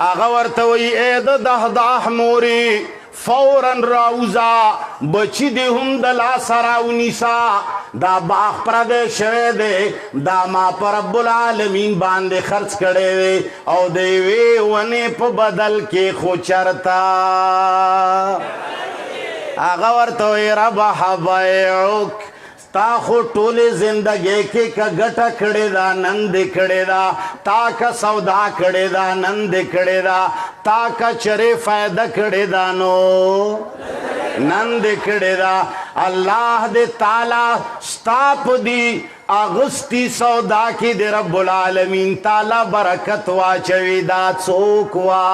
آغا ورتوئی اے دا دحداح موری فوراً راوزا بچی دے ہم دلا سراؤنیسا دا باغ پردے شوے دے دا ما پر رب العالمین باندے خرچ کڑے دے او دے وے ونے پا بدل کے خوچرتا آغا ورطوئی رب حبائعوک تا خو ټولې زندګۍ کې که ګټه کړې ده نن دې کړې ده تا که سودا کړې ده نن دې کړې ده تا که چرې فایده کړې ده نو نن دې کړې ده الله دې تعالی ستا په دې اغستی سودا کې دې رب العالمین تعالی برکت واچوي دا څوک وا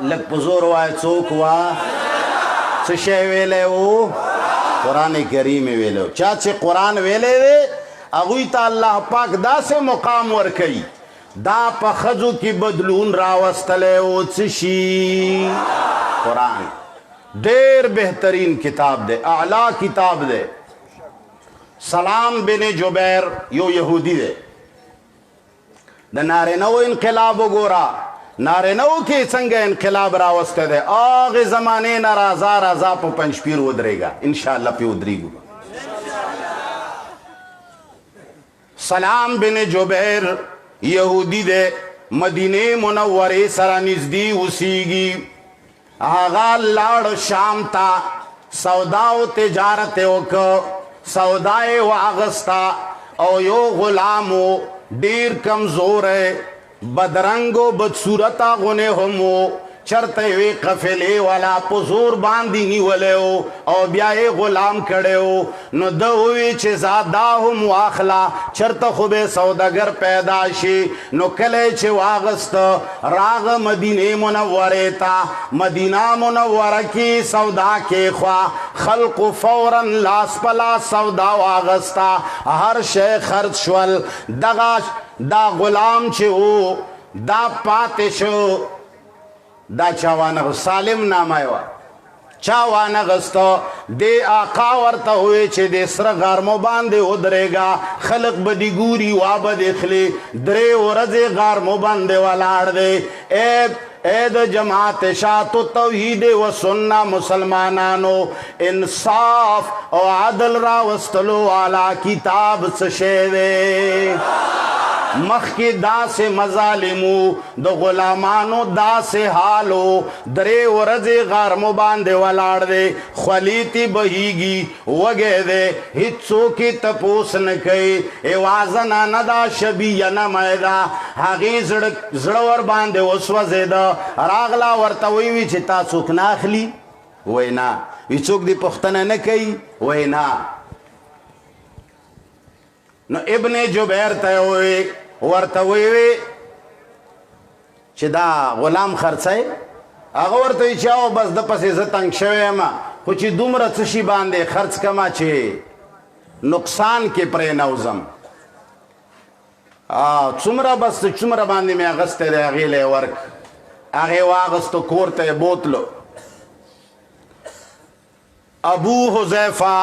لږ په زور وایه څوک وا څه شی ویلی و قرآن کریم ویلو چا چې قرآن ویلے دے اگوی تا اللہ پاک دا سے مقام ورکی دا پا خزو کی بدلون راوستلے او چشی قرآن دیر بہترین کتاب دے اعلیٰ کتاب دے سلام بن جبیر یو یہودی دے دا نارنو انقلاب گورا نارنو کې څنګه انقلاب راوسته دی هغې زمانې نه رازا رازا په پنجپیر ودرېږه انشاءالله پې ودرېږو سلام بن جبیر یهودي دی مدینې منورې سره نږدې اوسیږي هغه لاړ شام ته سودا او تجارت یې وکړ سودا یې واغسته او یو غلام و ډېر کمزوری بدرنگو بدصورتا غنے ہمو چرتے وی قفلے والا پزور باندی نیولے ہو او بیائے غلام کڑے ہو نو دووی چه زادا ہم واخلا چرت خوبے سوداگر پیدا شی نو کلے چه واغست راغ مدینہ منورے تا مدینہ منورہ کی سودا کے خواہ خلق فوراً لاس پلا سودا واغستا ہر شے خرچ شول دا غلام چه ہو دا پاتشو دا چاوانا سالم نامائیوا چاوانا غستو دے آقا ورطا ہوئے چه دے سر غارمو باندے ادرے گا خلق بدی گوری وابد اخلی درے ورز غارمو باندے والار دے اے دا جماعت شاعت و توحید و سنہ مسلمانانو انصاف و عدل راوستلو والا کتاب سشے دے مخ کی دا سے مظالمو دو غلامانو دا سے حالو درے ورز غارمو باندے والار دے خلیتی بہیگی وگے دے ہچو کی تپوس نکئی ایوازنا ندا شبیہ نمائدہ حقی زڑور باندے وسوزے دا راغلا ورطویوی چی تا سوک ناخلی وینا وی چوک دی پختنہ نکئی وینا نو ابن جبیر تے ہوئے ورته وی چې دا غلام خرڅای هغه ورته چې او بس د پسې زه تنګ شوی یم خو چې دومره څه شي باندې خرڅ کما چې نقصان کې پرې نه وځم څومره بس څومره باندې مې اغستی دی هغې له یې ورک هغې واغستو کور ته یې بوتلو ابو حذیفه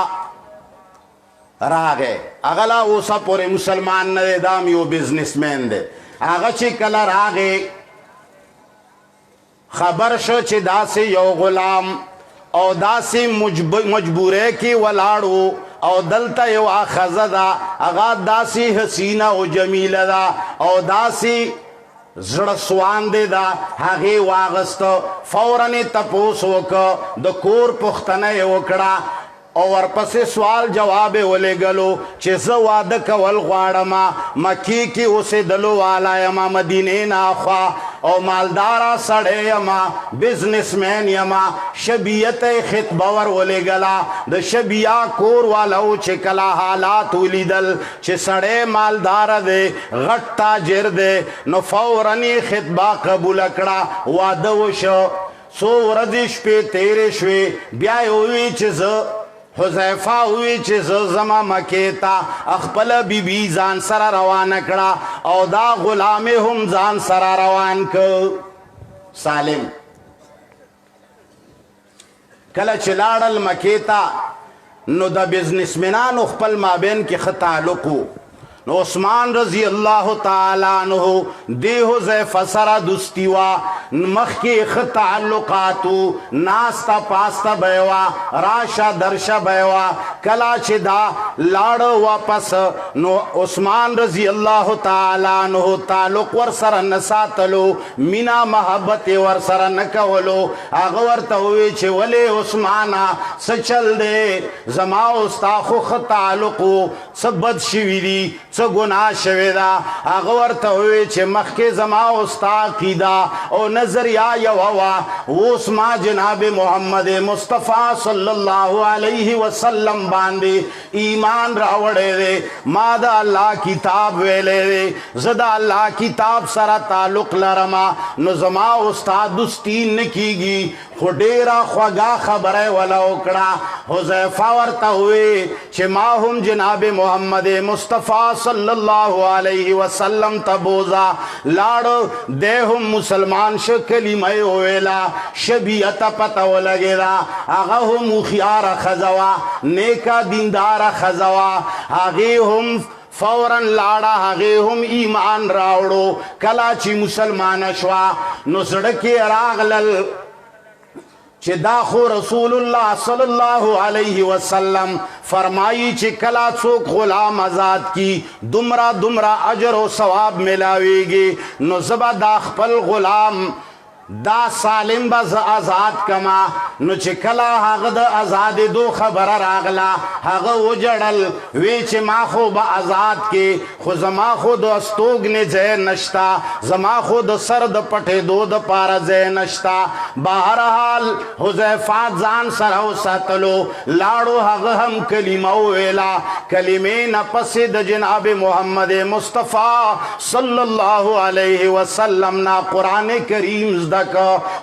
راغی هغه لا اوسه پورې مسلمان نه دی دا هم یو بزنسمین دی هغه چې کله راغی خبر شو چې داسې یو غلام او داسې مجبوره کې ولاړو او دلته یو ښځه ده هغه داسې حسینه او جمیله ده او داسې زړه سوانده ده هغې واغسته فورا یې تپوس وکړه د کور پوښتنه یې وکړه او ورپسې سوال جواب یې ولېږلو چې زه واده کول غواړم مکې کې اوسېدلو والا یم مدینې نه اخوا او مالداره سړی یم بزنسمین یم شبیه ته یې خطبه ور ولېږله د شبیه کور والو چې کله حالات ولیدل چې سړی مالداره دی غټ تاجر دی نو فورا یې خطبه قبوله کړه واده وشو څو ورځې شپې تېرې شوې بیا یې ووی چې زه حذیفه وی چې زه زما مکې ته خپله بیبي ځان سره روانه کړه او دا غلام هم ځان سره روان که سالم کله چې لاړل مکې ته نو د بزنسمنانو خپل مابین کې ښه تعلق و نو عثمان رضی الله تعالی عنہ دی حذیفه سره دوستی وا مخکې ښه تعلقات و ناسته پاسته به وه راشه درشه به وه کله چې دا لاړه واپس نو عثمان رضی الله تعالی عنہ تعلق ورسره نه ساتلو مینا محبت ورسره نه کولو هغه ورته ووی چې ولې عثمانه څه چل دی زما او ستا خو ښه تعلق و څه بد شوي دي څه ګناه شوې ده هغه ورته ووی چې مخکې زما او ستا عقیده او نظریه یوه وه اوس ما جناب محمد مصطفی صلی الله علیه وسلم باندې ایمان راوړی دی ما د الله کتاب ویلی دی زه د الله کتاب سره تعلق لرم نو زما او ستا دوستي نه کیږي خو ډېره خوږه خبره یې وله وکړه حذیفه ورته ووی چې ما هم جناب محمد مصطفی صلی الله علیه وسلم ته بوزه لاړ دی هم مسلمان شو کلمه یې وویله شبیه ته پته ولګېده هغه هم هوښیاره ښځه وه نیکه دینداره ښځه وه هغې هم فوراً لاړه هغې هم ایمان راوړو کله چې مسلمانه شوه نو زړه کې راغلل چې دا خو رسول الله صلی الله علیه وسلم فرمایي چې کله څوک غلام آزاد کی دومره اجر او ثواب ملاویږي نو زه به دا خپل غلام دا سالم به زه آزاد کما نو چې کله هغه د ازادېدو خبره راغله هغه وجړل وی چې ما خو به آزاد کې خو زما خو د استوګنې ځای نشته زما خو د سر د پټېدو دپاره ځای نشته بهرحال حذیفه ځان سره وساتلو لاړو هغه هم کلمه وویله کلمې نه پسې د جناب محمد مصطفی صلی الله علیه وسلم نه قرآن کریم زده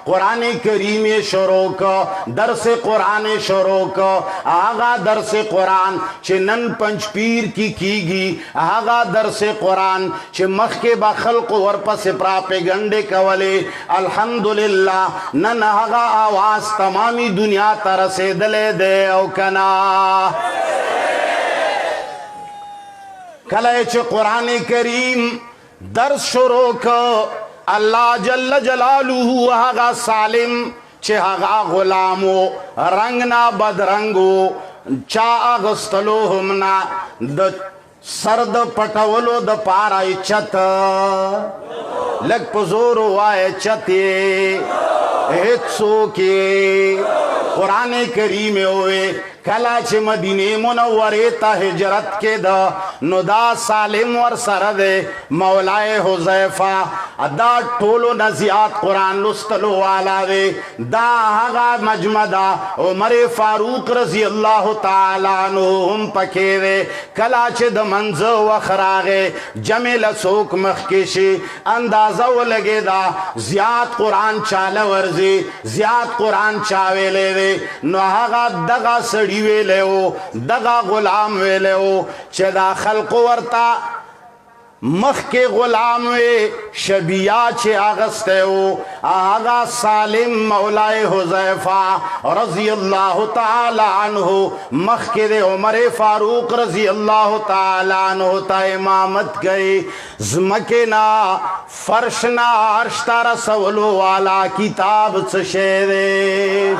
قرآن کریم شروع کا درس قرآن شروع کا آغا درس قرآن چې نن پنج پیر کی کیگی آغا درس قرآن چې مخ کے با خلق ورپس پراپیگنڈے کولے الحمدللہ نن آغا آواز تمامی دنیا ترسیدلے دے او کنا کلے چې قرآن کریم درس شروع کا اللہ جل جلالہ هغه سالم چې هغه غلامو رنگنا بدرنگو چا اغستلو همنا د سرد پټولو د پارای چت لگ پزور وای چتی هیڅو کې قرآن کریم ہوئے کلا چې مدینه منوره ته هجرت کې دا نو دا سالم ور سره ده مولای حذیفه دا ټولو نه زیات قرآن لستلو والا ده دا هغه مجمع ده عمر فاروق رضی الله تعالی عنہ هم پکې ده کلا چې د منځ وخت راغی جمع لڅوک مخکې شي اندازه ولګې دا زیات قرآن چاله ورځي زیات قرآن چا ویلې ده نو هغه دغه سړي ویلے ہو دغا غلام ویلے ہو چې دا خلق ورتا مخ کے غلام وے شبیہ چھ آغستے ہو آغا سالم مولائے حذیفہ رضی اللہ تعالی عنہ مخ کے دے عمر فاروق رضی اللہ تعالی عنہ تا امامت گئی زمکنا فرشنا عرشتا رسولو والا کتاب چشے دے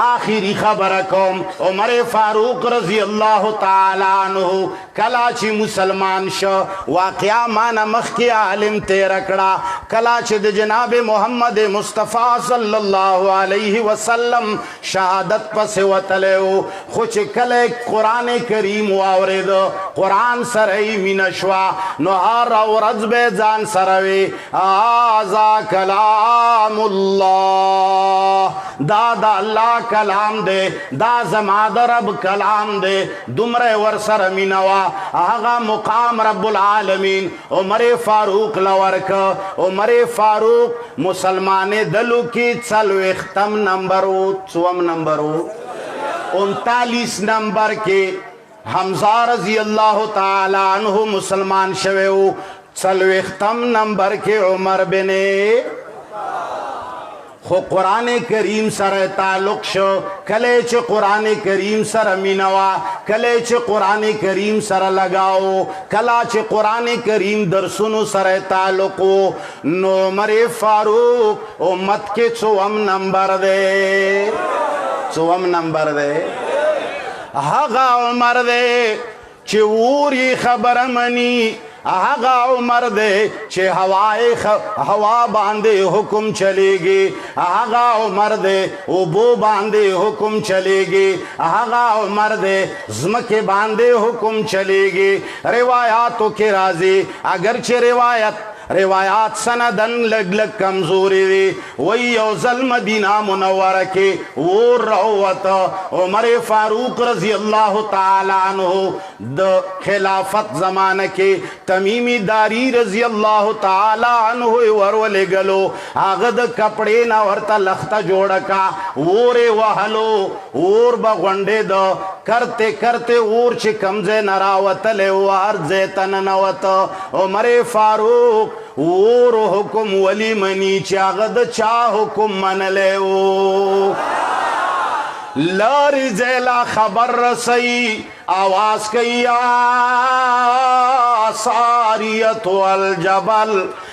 آخری خبر کوم عمر فاروق رضی اللہ تعالی عنہ کلا چی مسلمان شو واقعا مانا مخی عالم تیرکڑا کلا چی د جناب محمد مصطفیٰ صلی اللہ علیہ وسلم شہادت پس وطلے ہو خوچ کلے قرآن کریم واورد قرآن سرئی منشوا نوہر و رزب زان سروی آزا کلام اللہ دادا اللہ کلام دے دا زماد رب کلام دے دمر ورسر مینوا آغا مقام رب العالمین عمر فاروق لورک عمر فاروق مسلمان دلو کی چلو اختم نمبرو چوم نمبرو 39 نمبر کے حمزہ رضی اللہ تعالی عنہ مسلمان شویو چلو اختم نمبر کے عمر بنے خو قرآن کریم سر تعلق شو کلے چھ قرآن کریم سر مینوا کلے چھ قرآن کریم سر لگاو کلا چھ قرآن کریم درسنو سر تعلقو نو عمر فاروق امت کے چوم نمبر دے چوم نمبر دے ہاگا عمر دے چھ ووری خبر منی آغا عمر دے چھے ہوا باندے حکم چلے گی آغا عمر دے اوبو باندے حکم چلے گی آغا عمر دے زمکے باندے حکم چلے گی روایاتوں کے رازی اگرچہ روایات سندن لگ لگ کمزوری دی وی اوزل مدینہ منورہ کے وہ روت عمر فاروق رضی اللہ تعالی عنہ دا خلافت زمانہ کے تمیمی داری رضی اللہ تعالی عنہ ورولے گلو آغد کپڑے نا ورطا لختا جوڑکا وورے وحلو اور بغنڈے دا کرتے کرتے اور چھ کمزے نراوتلے وار زیتن نوت عمر فاروق اور حکم ولی منی چاغد چا حکم من لے او لاری زیلا خبر رسی آواز کئی ساریت والجبل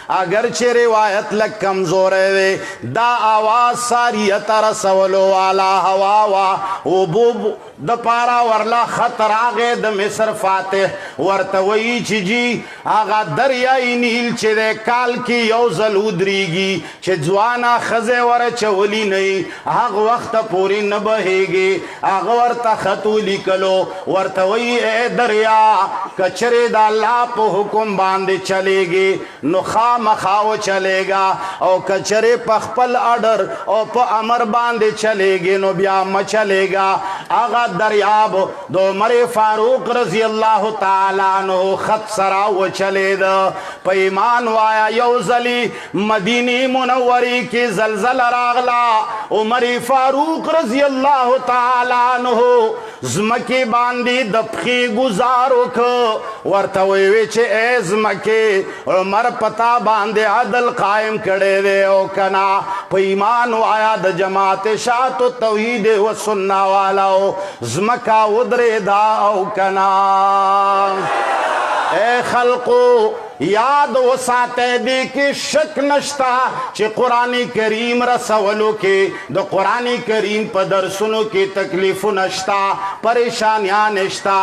اگرچہ روایت لگ کمزور ہے دا آواز ساریت رسولو والا ہواوا او بوب دا پارا ورلا خطر آگے دا مصر فاتح ورتوئی چی جی آگا دریائی نیل چی دے کال کی یوزل ادری گی چی جوانا خزے ور چولی نئی آگ وقت پوری نبہے گی آگ ورتا خطو لکلو ورتوئی اے دریا کچرے دا اللہ پو حکم باندے چلے گی نخا مخاو چلے گا او کچرے پخپل اڈر او پا امر باندے چلے گی نو بیا مچلے گا آغا دریاب دو عمر فاروق رضی اللہ تعالی عنہ خط سراو چلے دا پا ایمان وایا یوزلی مدینی منوری کی زلزل راغلا عمر فاروق رضی اللہ تعالی عنہ زمکی باندی دپخی گزارو کو ورتویوی چے اے زمکی عمر پتا باندے عدل قائم کڑے دے او کنا پا ایمان وایا دا جماعت شاعت و توحید و سننا والا زمکا ادرے دا او کنا اے خلقو یاد وساته دی کې شک نشتا چې قرآن کریم رسولو کې د قرآن کریم په درسونو کې تکلیف نشتا پریشانیاں نشتا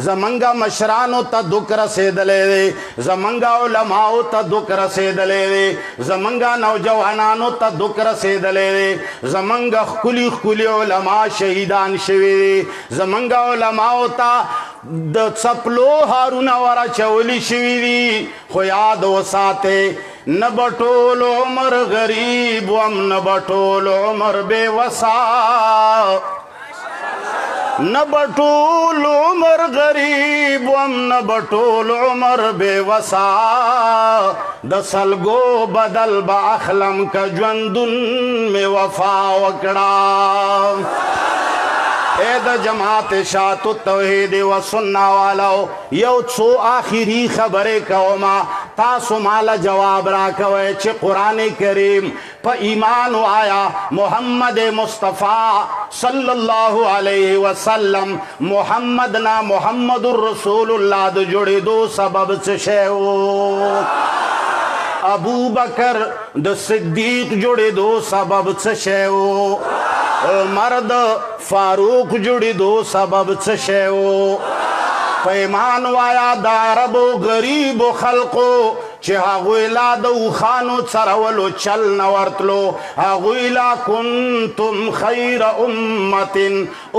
زمنګا مشرانو ته دک رسیدلې دی زمنګا علماء ته دک رسیدلې دی زمنګا نوجوانانو ته دک رسیدلې دی زمنګا خولي علماء شهیدان شوي دي زمنګا علماء ته د څپلو هارونه ورا چولی شوي دي خو یاد وساته نه بټول عمر غریب وم نه بټول عمر بے وسا نه بټول عمر غریب وم نه بټول عمر بے وسا د سلګو بدل با اخلم کا ژوندون می وفا وکړه اے دا جماعت شاعت التوحید و سننا والاو یو څو آخری خبرې کوما تاسو مالا جواب را کوئ چې قرآن کریم په ایمان آیا محمد مصطفیٰ صلی اللہ علیہ وسلم محمد نا محمد الرسول اللہ د جوړېدو سبب څه شی و ابو بکر د صدیق جوړېدو سبب څه شی و مرد فاروق جوړېدو سبب څه شی و پیمان وایا د عربو غریبو خلقو چې هغوی لا د اوښانو څرولو چل نه ورتلو هغوی لا کنتم خیر امت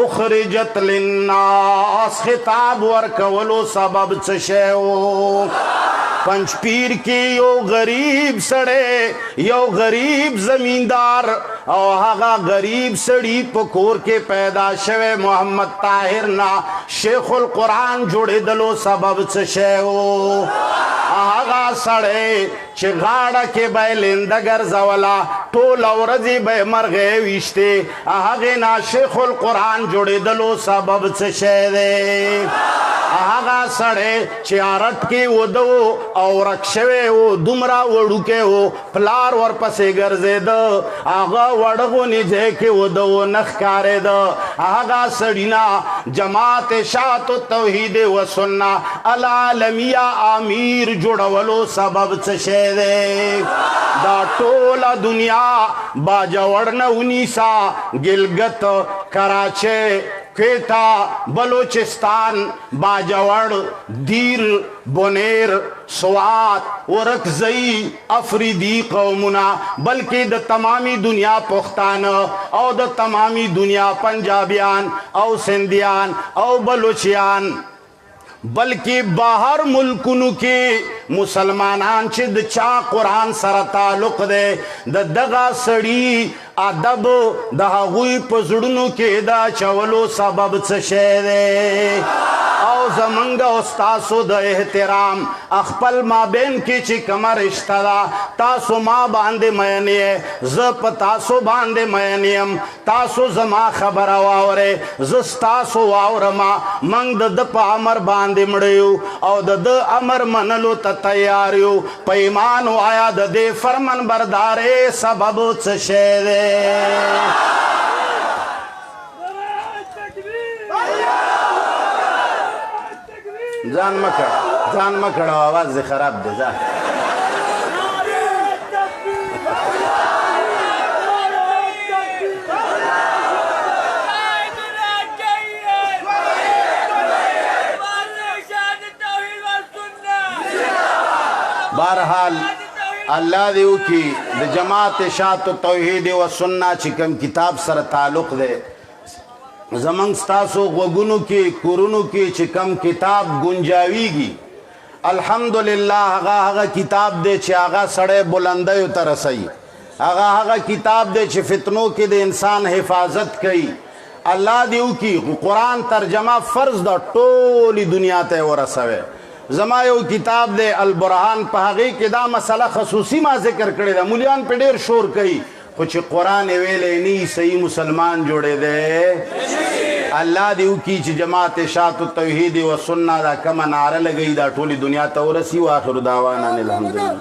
اخرجت للناس خطاب ورکولو سبب څه شی و پنج پیر کې یو غریب سړی یو غریب زمیندار او هغه غریب سړی په کور کې پیدا شوی محمد طاهر نا شیخ القرآن جوړېدلو سبب څه شی و هغه سړی چې غاړه کې به لنده ګرځوله ټوله ورځې به مرغۍ ویشتې هغې نا شیخ القرآن جوړېدلو سبب څه شی دی هغه سړی چې ارټ کې وده او ورک شوی و دومره وړوکی و پلار ورپسې ګرځېده هغه وړغونې ځای کې وده و نه ښکارېده هغه سړي نه جماعت شاعت التوحید و سنه العالمیه امیر جوړولو سبب څه شی دی دا ټوله دنیا باجوړ نه ونیسا ګلګت کراچۍ کوئٹہ بلوچستان باجوڑ دیر بونیر سوات ورکزئی افریدی قومنا بلکہ د تمامی دنیا پختان او د تمامی دنیا پنجابیان او سندھیان او بلوچیان بلکہ باہر ملکونو کې مسلمانان چې د چا قرآن سره تعلق دی د دغه سړي ادب د هغوی په زړونو کې دا چولو سبب څه شی دی او زمونږ او ستاسو د احترام خپل مابین کې چې کومه رشته ده تاسو ما باندې مین یې زه په تاسو باندې مین یم تاسو زما خبره واورئ زه ستاسو واورمه موږ د ده په امر باندې مړه یو او د ده امر منلو ته تیار یو په ایمان وایا د دې فرمن بردارۍ سبب څه شی دی ځان مه کړه آواز دې خراب دی ځه بہرحال اللہ دیو کی د جماعت شاعت توحید و سننا چې کوم کتاب سره تعلق دی زمنګ ستاسو غوږونو کې کورونو کې چې کوم کتاب گنجاویږي الحمدلله هغه کتاب دی چې هغه سړی بلندیو ته رسوي هغه کتاب دی چې فتنو کې د انسان حفاظت کوي الله دیو کی قرآن ترجمه فرض د ټولې دنیا ته ورسوي زما یو کتاب دی البرهان په هغې کې دا مسله خصوصي ما ذکر کړې ده مولیان په ډېر شور کوي خو چې قرآن ویلی نه صحیح مسلمان جوړېدی الله دې وکړي چې جماعت شاعت التوحید و سنه دا کومه نعره لګوي دا ټولې دنیا ته ورسي واخر دعوانا الحمدلله